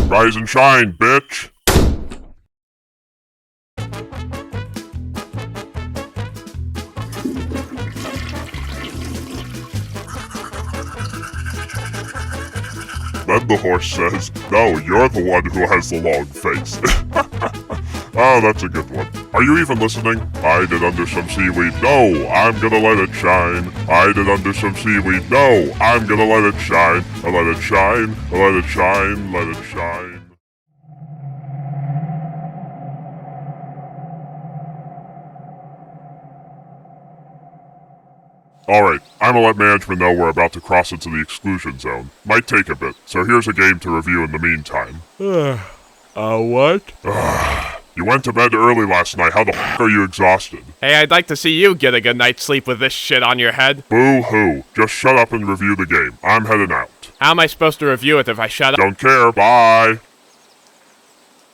Rise and shine, bitch! Then the horse says, "No, you're the one who has the long face." Oh, that's a good one. Are you even listening? Hide it under some seaweed. No, I'm gonna let it shine. Hide it under some seaweed. No, I'm gonna let it shine. I let it shine. I let it shine. Let it shine. Alright, I'm gonna let management know we're about to cross into the exclusion zone. Might take a bit, so here's a game to review in the meantime. What? You went to bed early last night. How the f*** are you exhausted? Hey, I'd like to see you get a good night's sleep with this shit on your head. Boo-hoo. Just shut up and review the game. I'm heading out. How am I supposed to review it if I shut up? Don't care. Bye.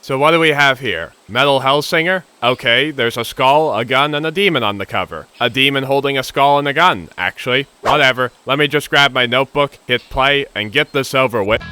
So what do we have here? Metal Hellsinger? Okay, there's a skull, a gun, and a demon on the cover. A demon holding a skull and a gun, actually. Whatever. Let me just grab my notebook, hit play, and get this over with.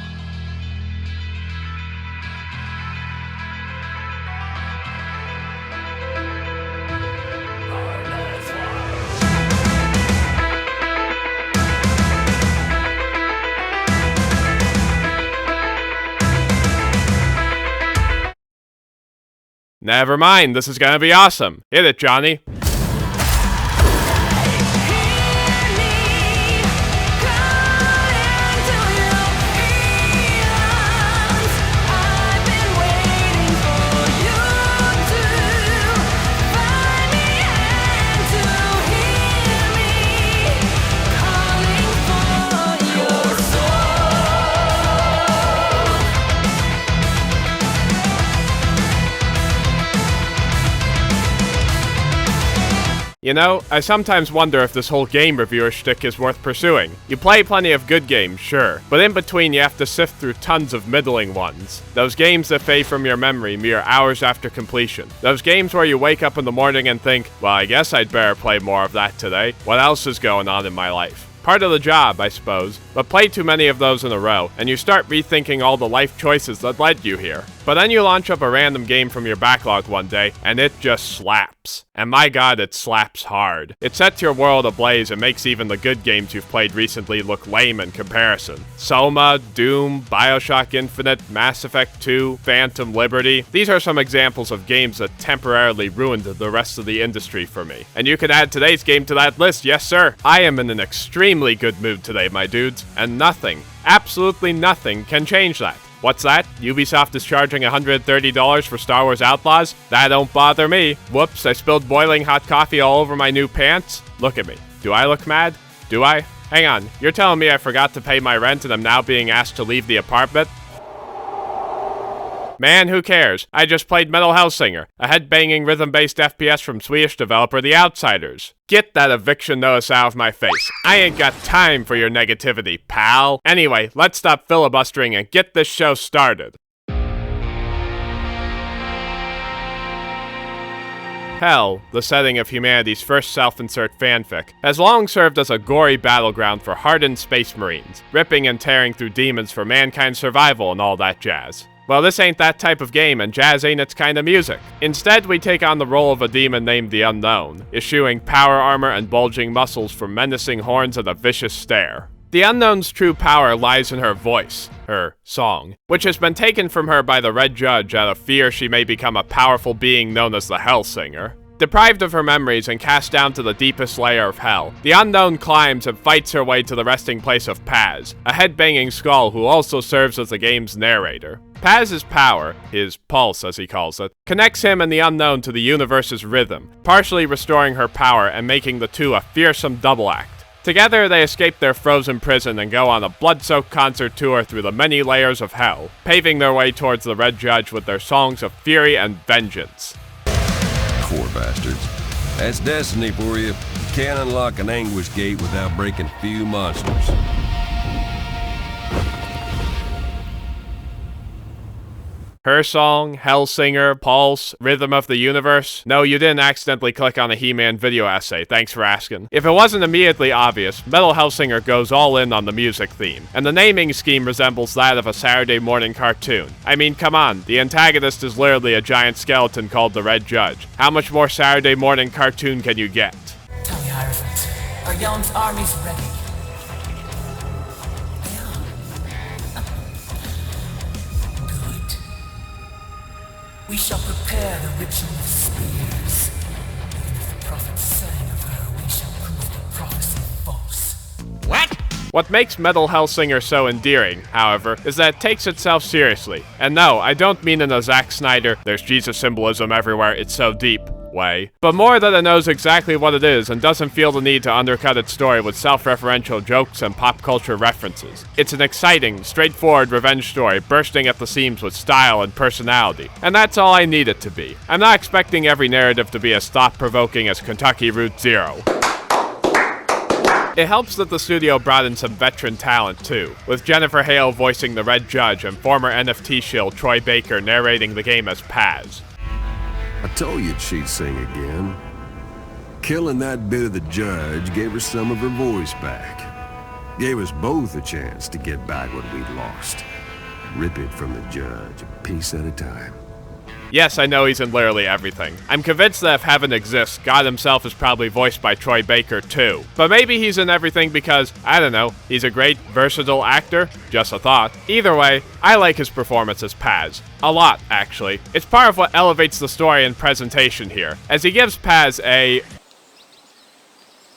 Never mind, this is gonna be awesome. Hit it, Johnny. You know, I sometimes wonder if this whole game reviewer shtick is worth pursuing. You play plenty of good games, sure, but in between you have to sift through tons of middling ones. Those games that fade from your memory mere hours after completion. Those games where you wake up in the morning and think, well, I guess I'd better play more of that today. What else is going on in my life? Part of the job, I suppose, but play too many of those in a row, and you start rethinking all the life choices that led you here. But then you launch up a random game from your backlog one day, and it just slaps. And my god, it slaps hard. It sets your world ablaze and makes even the good games you've played recently look lame in comparison. Soma, Doom, Bioshock Infinite, Mass Effect 2, Phantom Liberty. These are some examples of games that temporarily ruined the rest of the industry for me. And you can add today's game to that list, yes sir. I am in an extremely good mood today, my dudes, and nothing, absolutely nothing, can change that. What's that? Ubisoft is charging $130 for Star Wars Outlaws? That don't bother me. Whoops, I spilled boiling hot coffee all over my new pants? Look at me. Do I look mad? Do I? Hang on, you're telling me I forgot to pay my rent and I'm now being asked to leave the apartment? Man, who cares? I just played Metal Hellsinger, a head-banging rhythm-based FPS from Swedish developer The Outsiders. Get that eviction notice out of my face. I ain't got time for your negativity, pal. Anyway, let's stop filibustering and get this show started. Hell, the setting of humanity's first self-insert fanfic, has long served as a gory battleground for hardened space marines, ripping and tearing through demons for mankind's survival and all that jazz. Well, this ain't that type of game, and jazz ain't its kind of music. Instead, we take on the role of a demon named the Unknown, eschewing power armor and bulging muscles from menacing horns and a vicious stare. The Unknown's true power lies in her voice, her song, which has been taken from her by the Red Judge out of fear she may become a powerful being known as the Hellsinger. Deprived of her memories and cast down to the deepest layer of hell, the Unknown climbs and fights her way to the resting place of Paz, a head-banging skull who also serves as the game's narrator. Paz's power, his pulse as he calls it, connects him and the Unknown to the universe's rhythm, partially restoring her power and making the two a fearsome double act. Together, they escape their frozen prison and go on a blood-soaked concert tour through the many layers of hell, paving their way towards the Red Judge with their songs of fury and vengeance. Poor bastards. That's destiny for you. You can't unlock an anguish gate without breaking a few monsters. Her Song, Hellsinger, Pulse, Rhythm of the Universe? No, you didn't accidentally click on a He-Man video essay, thanks for asking. If it wasn't immediately obvious, Metal Hellsinger goes all in on the music theme, and the naming scheme resembles that of a Saturday morning cartoon. I mean, come on, the antagonist is literally a giant skeleton called the Red Judge. How much more Saturday morning cartoon can you get? Tell me, Hierophant, are Yon's armies ready? Good. We shall prepare the ritual of spears. Even if the prophets sang of her, we shall prove the prophecy false. What? What makes Metal Hellsinger so endearing, however, is that it takes itself seriously. And no, I don't mean in a Zack Snyder, there's Jesus symbolism everywhere, it's so deep way, but more that it knows exactly what it is and doesn't feel the need to undercut its story with self-referential jokes and pop culture references. It's an exciting, straightforward revenge story bursting at the seams with style and personality, and that's all I need it to be. I'm not expecting every narrative to be as thought-provoking as Kentucky Route Zero. It helps that the studio brought in some veteran talent too, with Jennifer Hale voicing the Red Judge and former NFT shill Troy Baker narrating the game as Paz. I told you she'd sing again. Killing that bit of the judge gave her some of her voice back. Gave us both a chance to get back what we'd lost. Rip it from the judge, a piece at a time. Yes, I know he's in literally everything. I'm convinced that if heaven exists, God himself is probably voiced by Troy Baker too. But maybe he's in everything because, I don't know, he's a great, versatile actor? Just a thought. Either way, I like his performance as Paz. A lot, actually. It's part of what elevates the story and presentation here, as he gives Paz a...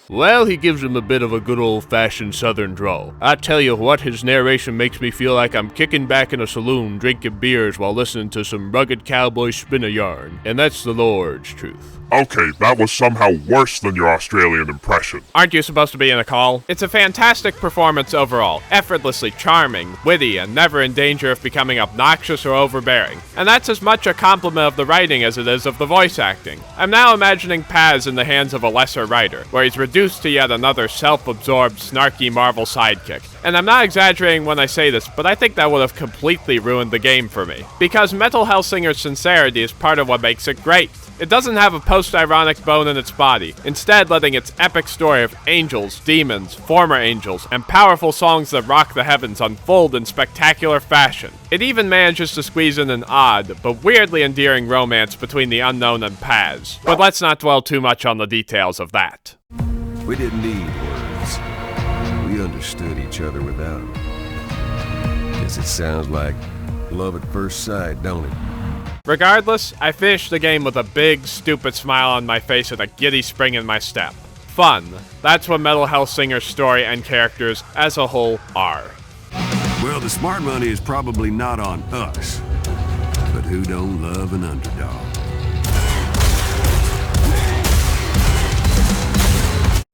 Well, he gives him a bit of a good old-fashioned southern drawl. I tell you what, his narration makes me feel like I'm kicking back in a saloon drinking beers while listening to some rugged cowboys spin a yarn. And that's the Lord's truth. Okay, that was somehow worse than your Australian impression. Aren't you supposed to be in a call? It's a fantastic performance overall, effortlessly charming, witty, and never in danger of becoming obnoxious or overbearing. And that's as much a compliment of the writing as it is of the voice acting. I'm now imagining Paz in the hands of a lesser writer, where he's reduced to yet another self-absorbed, snarky Marvel sidekick. And I'm not exaggerating when I say this, but I think that would have completely ruined the game for me. Because Metal Hellsinger's sincerity is part of what makes it great. It doesn't have a post-ironic bone in its body, instead letting its epic story of angels, demons, former angels, and powerful songs that rock the heavens unfold in spectacular fashion. It even manages to squeeze in an odd, but weirdly endearing romance between the Unknown and Paz. But let's not dwell too much on the details of that. We didn't need words. We understood each other without them. Guess it sounds like love at first sight, don't it? Regardless, I finished the game with a big, stupid smile on my face and a giddy spring in my step. Fun. That's what Metal Hellsinger's story and characters as a whole are. Well, the smart money is probably not on us. But who don't love an underdog?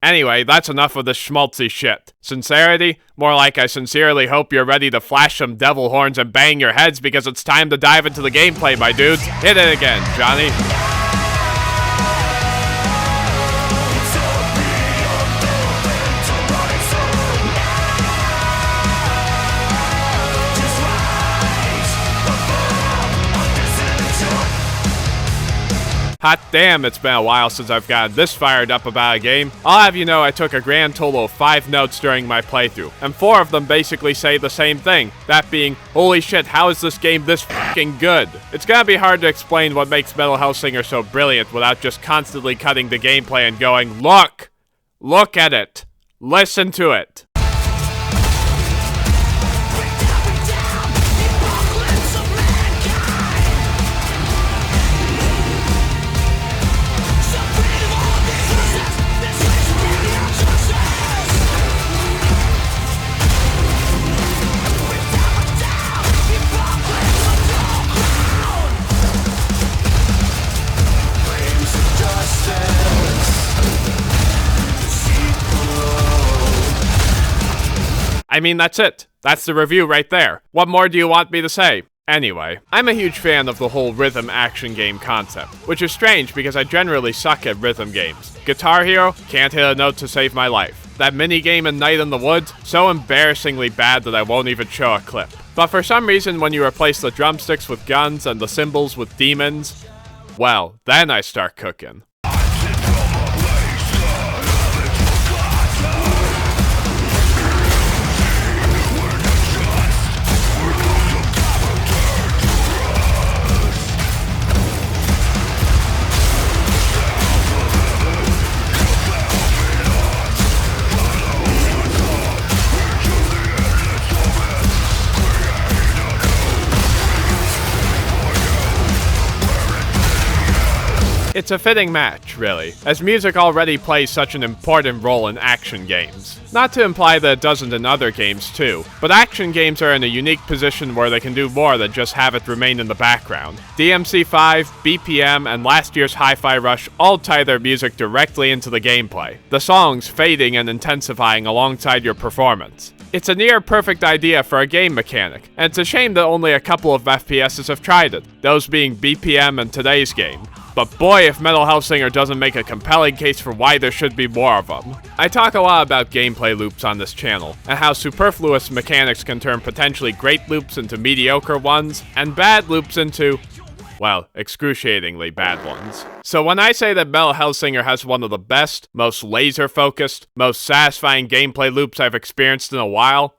Anyway, that's enough of this schmaltzy shit. Sincerity? More like I sincerely hope you're ready to flash some devil horns and bang your heads because it's time to dive into the gameplay, my dudes. Hit it again, Johnny. Hot damn, it's been a while since I've gotten this fired up about a game. I'll have you know I took a grand total of 5 notes during my playthrough, and 4 of them basically say the same thing, that being, holy shit, how is this game this fucking good? It's gonna be hard to explain what makes Metal Hellsinger so brilliant without just constantly cutting the gameplay and going, look! Look at it! Listen to it! I mean, that's it. That's the review right there. What more do you want me to say? Anyway, I'm a huge fan of the whole rhythm action game concept, which is strange because I generally suck at rhythm games. Guitar Hero, can't hit a note to save my life. That minigame in Night in the Woods, so embarrassingly bad that I won't even show a clip. But for some reason when you replace the drumsticks with guns and the cymbals with demons, well, then I start cooking. It's a fitting match, really, as music already plays such an important role in action games. Not to imply that it doesn't in other games too, but action games are in a unique position where they can do more than just have it remain in the background. DMC5, BPM, and last year's Hi-Fi Rush all tie their music directly into the gameplay, the songs fading and intensifying alongside your performance. It's a near-perfect idea for a game mechanic, and it's a shame that only a couple of FPSs have tried it, those being BPM and today's game. But boy, if Metal Hellsinger doesn't make a compelling case for why there should be more of them. I talk a lot about gameplay loops on this channel, and how superfluous mechanics can turn potentially great loops into mediocre ones, and bad loops into, well, excruciatingly bad ones. So when I say that Metal Hellsinger has one of the best, most laser-focused, most satisfying gameplay loops I've experienced in a while,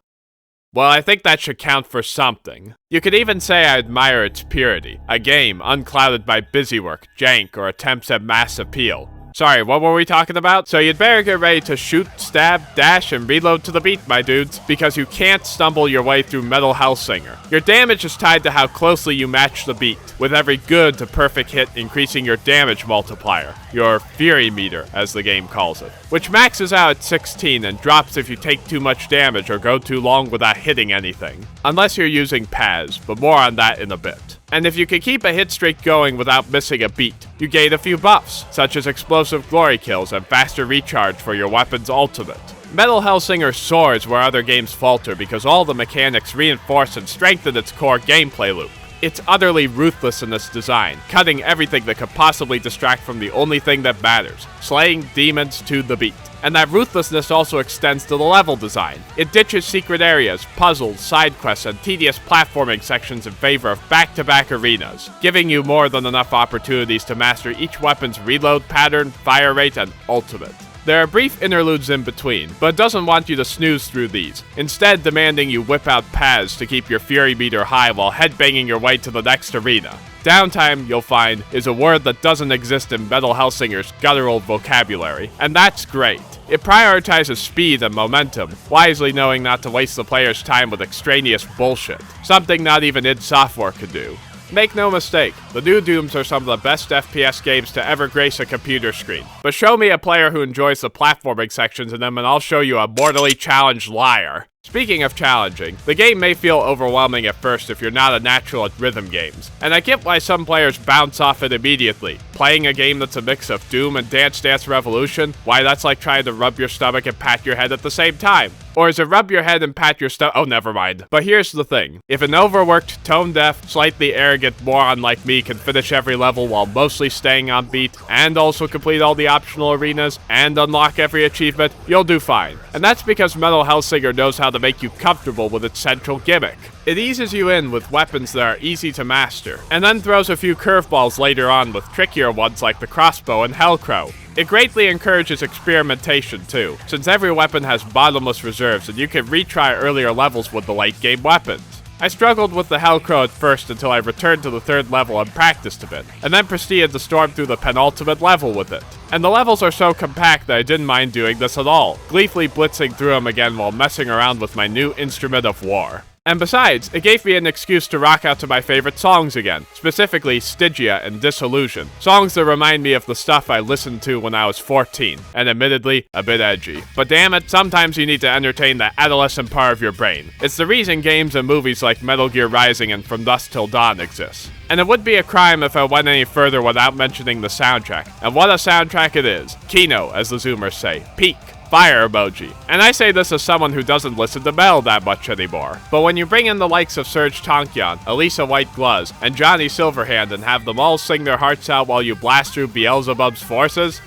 well, I think that should count for something. You could even say I admire its purity, a game unclouded by busywork, jank, or attempts at mass appeal. Sorry, what were we talking about? So you'd better get ready to shoot, stab, dash, and reload to the beat, my dudes, because you can't stumble your way through Metal Hellsinger. Your damage is tied to how closely you match the beat, with every good to perfect hit increasing your damage multiplier, your fury meter, as the game calls it, which maxes out at 16 and drops if you take too much damage or go too long without hitting anything. Unless you're using Paz, but more on that in a bit. And if you can keep a hit streak going without missing a beat, you gain a few buffs, such as explosive glory kills and faster recharge for your weapon's ultimate. Metal Hellsinger soars where other games falter because all the mechanics reinforce and strengthen its core gameplay loop. It's utterly ruthless in its design, cutting everything that could possibly distract from the only thing that matters, slaying demons to the beat. And that ruthlessness also extends to the level design. It ditches secret areas, puzzles, side quests, and tedious platforming sections in favor of back-to-back arenas, giving you more than enough opportunities to master each weapon's reload pattern, fire rate, and ultimate. There are brief interludes in between, but it doesn't want you to snooze through these, instead demanding you whip out Paz to keep your fury meter high while headbanging your way to the next arena. Downtime, you'll find, is a word that doesn't exist in Metal Hellsinger's guttural vocabulary, and that's great. It prioritizes speed and momentum, wisely knowing not to waste the player's time with extraneous bullshit, something not even id Software could do. Make no mistake, the new Dooms are some of the best FPS games to ever grace a computer screen, but show me a player who enjoys the platforming sections in them and I'll show you a mortally challenged liar. Speaking of challenging, the game may feel overwhelming at first if you're not a natural at rhythm games, and I get why some players bounce off it immediately. Playing a game that's a mix of Doom and Dance Dance Revolution, why that's like trying to rub your stomach and pat your head at the same time. Or is it rub your head and pat your stomach? Oh, never mind. But here's the thing. If an overworked, tone-deaf, slightly arrogant moron like me can finish every level while mostly staying on beat, and also complete all the optional arenas, and unlock every achievement, you'll do fine. And that's because Metal Hellsinger knows how to make you comfortable with its central gimmick. It eases you in with weapons that are easy to master, and then throws a few curveballs later on with trickier ones like the crossbow and Hellcrow. It greatly encourages experimentation too, since every weapon has bottomless reserves and you can retry earlier levels with the late game weapons. I struggled with the Hellcrow at first until I returned to the third level and practiced a bit, and then proceeded to storm through the penultimate level with it. And the levels are so compact that I didn't mind doing this at all, gleefully blitzing through them again while messing around with my new instrument of war. And besides, it gave me an excuse to rock out to my favorite songs again, specifically Stygia and Disillusion, songs that remind me of the stuff I listened to when I was 14, and admittedly, a bit edgy. But damn it, sometimes you need to entertain the adolescent part of your brain. It's the reason games and movies like Metal Gear Rising and From Dusk Till Dawn exist. And it would be a crime if I went any further without mentioning the soundtrack. And what a soundtrack it is. Kino, as the Zoomers say. Peak. Fire emoji. And I say this as someone who doesn't listen to metal that much anymore. But when you bring in the likes of Serge Tankian, Elisa White Gluz, and Johnny Silverhand and have them all sing their hearts out while you blast through Beelzebub's forces,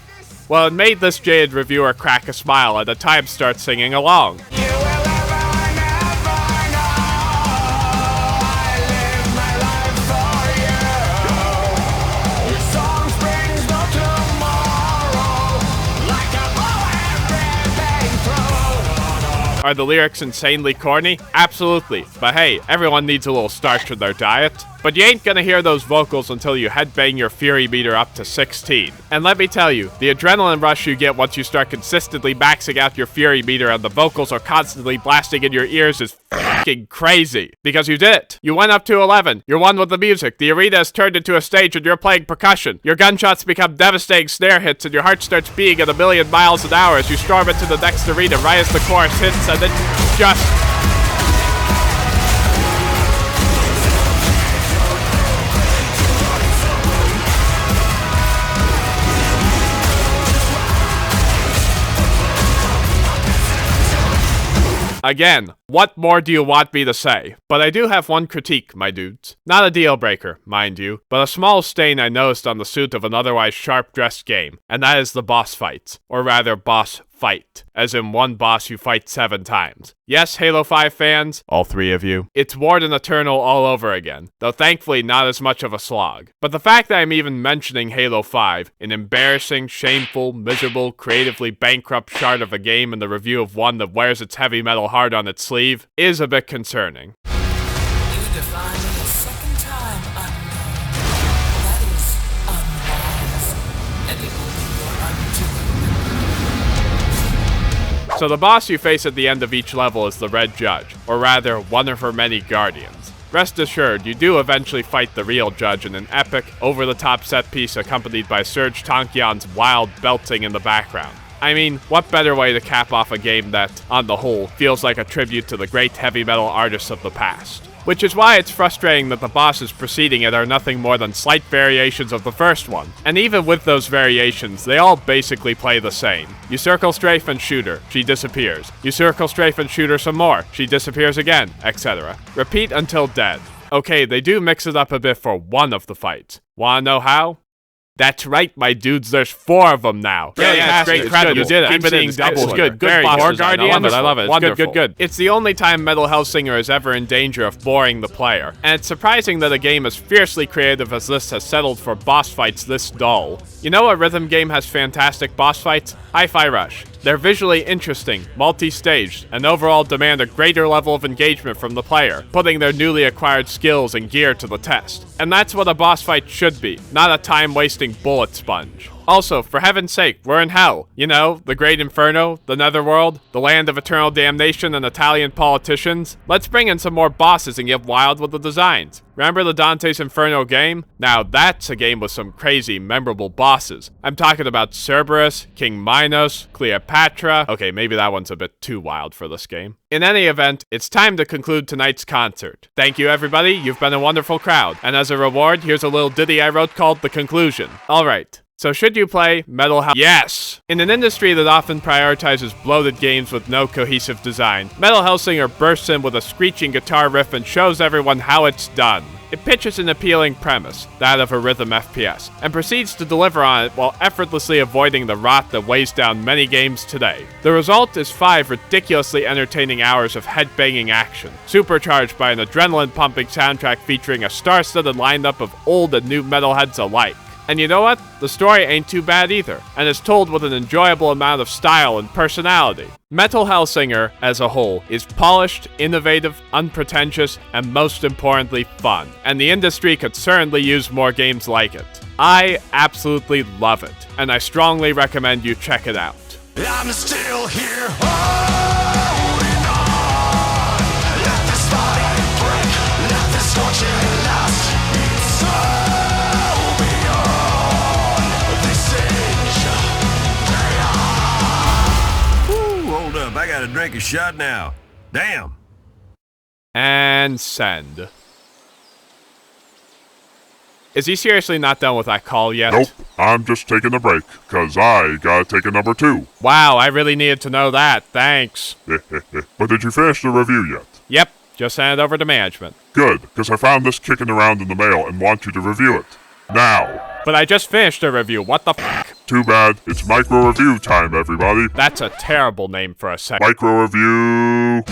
well, it made this jaded reviewer crack a smile and at times start singing along. You will never know. Are the lyrics insanely corny? Absolutely. But hey, everyone needs a little starch in their diet. But you ain't gonna hear those vocals until you headbang your fury meter up to 16. And let me tell you, the adrenaline rush you get once you start consistently maxing out your fury meter and the vocals are constantly blasting in your ears is fucking crazy. Because you did it. You went up to 11. You're one with the music. The arena has turned into a stage and you're playing percussion. Your gunshots become devastating snare hits and your heart starts beating at 1,000,000 miles an hour as you storm into the next arena right as the chorus hits, and it just... Again, what more do you want me to say? But I do have one critique, my dudes. Not a deal breaker, mind you, but a small stain I noticed on the suit of an otherwise sharp-dressed game, and that is the boss fights. Or rather, boss fight. As in one boss you fight 7 times. Yes, Halo 5 fans, all 3 of you, it's Warden Eternal all over again, though thankfully not as much of a slog. But the fact that I'm even mentioning Halo 5, an embarrassing, shameful, miserable, creatively bankrupt shard of a game in the review of one that wears its heavy metal heart on its sleeve, is a bit concerning. You define me a second time unknown. That is unwise, and it will be your undoing. So the boss you face at the end of each level is the Red Judge, or rather, one of her many guardians. Rest assured, you do eventually fight the real Judge in an epic, over-the-top set piece accompanied by Serge Tankian's wild belting in the background. I mean, what better way to cap off a game that, on the whole, feels like a tribute to the great heavy metal artists of the past? Which is why it's frustrating that the bosses preceding it are nothing more than slight variations of the first one. And even with those variations, they all basically play the same. You circle strafe and shoot her, she disappears. You circle strafe and shoot her some more, she disappears again, etc. Repeat until dead. Okay, they do mix it up a bit for one of the fights. Wanna know how? That's right, my dudes. There's 4 of them now. Yeah, it's great. Incredible. You did it. Keep it in. Double. It's good. Good Very boss good. design. I love it. It's good. It's the only time Metal Hellsinger is ever in danger of boring the player. And it's surprising that a game as fiercely creative as this has settled for boss fights this dull. You know what rhythm game has fantastic boss fights? Hi-Fi Rush. They're visually interesting, multi-staged, and overall demand a greater level of engagement from the player, putting their newly acquired skills and gear to the test. And that's what a boss fight should be, not a time-wasting bullet sponge. Also, for heaven's sake, we're in hell. You know, the Great Inferno, the Netherworld, the land of eternal damnation and Italian politicians. Let's bring in some more bosses and get wild with the designs. Remember the Dante's Inferno game? Now that's a game with some crazy, memorable bosses. I'm talking about Cerberus, King Minos, Cleopatra. Okay, maybe that one's a bit too wild for this game. In any event, it's time to conclude tonight's concert. Thank you everybody, you've been a wonderful crowd. And as a reward, here's a little ditty I wrote called The Conclusion. Alright. So should you play Metal Hell? Yes! In an industry that often prioritizes bloated games with no cohesive design, Metal Hellsinger bursts in with a screeching guitar riff and shows everyone how it's done. It pitches an appealing premise, that of a Rhythm-FPS, and proceeds to deliver on it while effortlessly avoiding the rot that weighs down many games today. The result is 5 ridiculously entertaining hours of headbanging action, supercharged by an adrenaline-pumping soundtrack featuring a star-studded lineup of old and new metalheads alike. And you know what? The story ain't too bad either, and is told with an enjoyable amount of style and personality. Metal Hellsinger, as a whole, is polished, innovative, unpretentious, and most importantly, fun. And the industry could certainly use more games like it. I absolutely love it, and I strongly recommend you check it out. I'm still here, holding on. Let this body break, let this torture last. It's so beyond this age. Ooh, hold up. I gotta drink a shot now. Damn. And send. Is he seriously not done with that call yet? Nope, I'm just taking a break, cause I gotta take a number 2. Wow, I really needed to know that. Thanks. But did you finish the review yet? Yep, just send it over to management. Good, cause I found this kicking around in the mail and want you to review it. Now. But I just finished the review, what the fuck? Too bad, it's micro review time, everybody. That's a terrible name for a second. Micro review.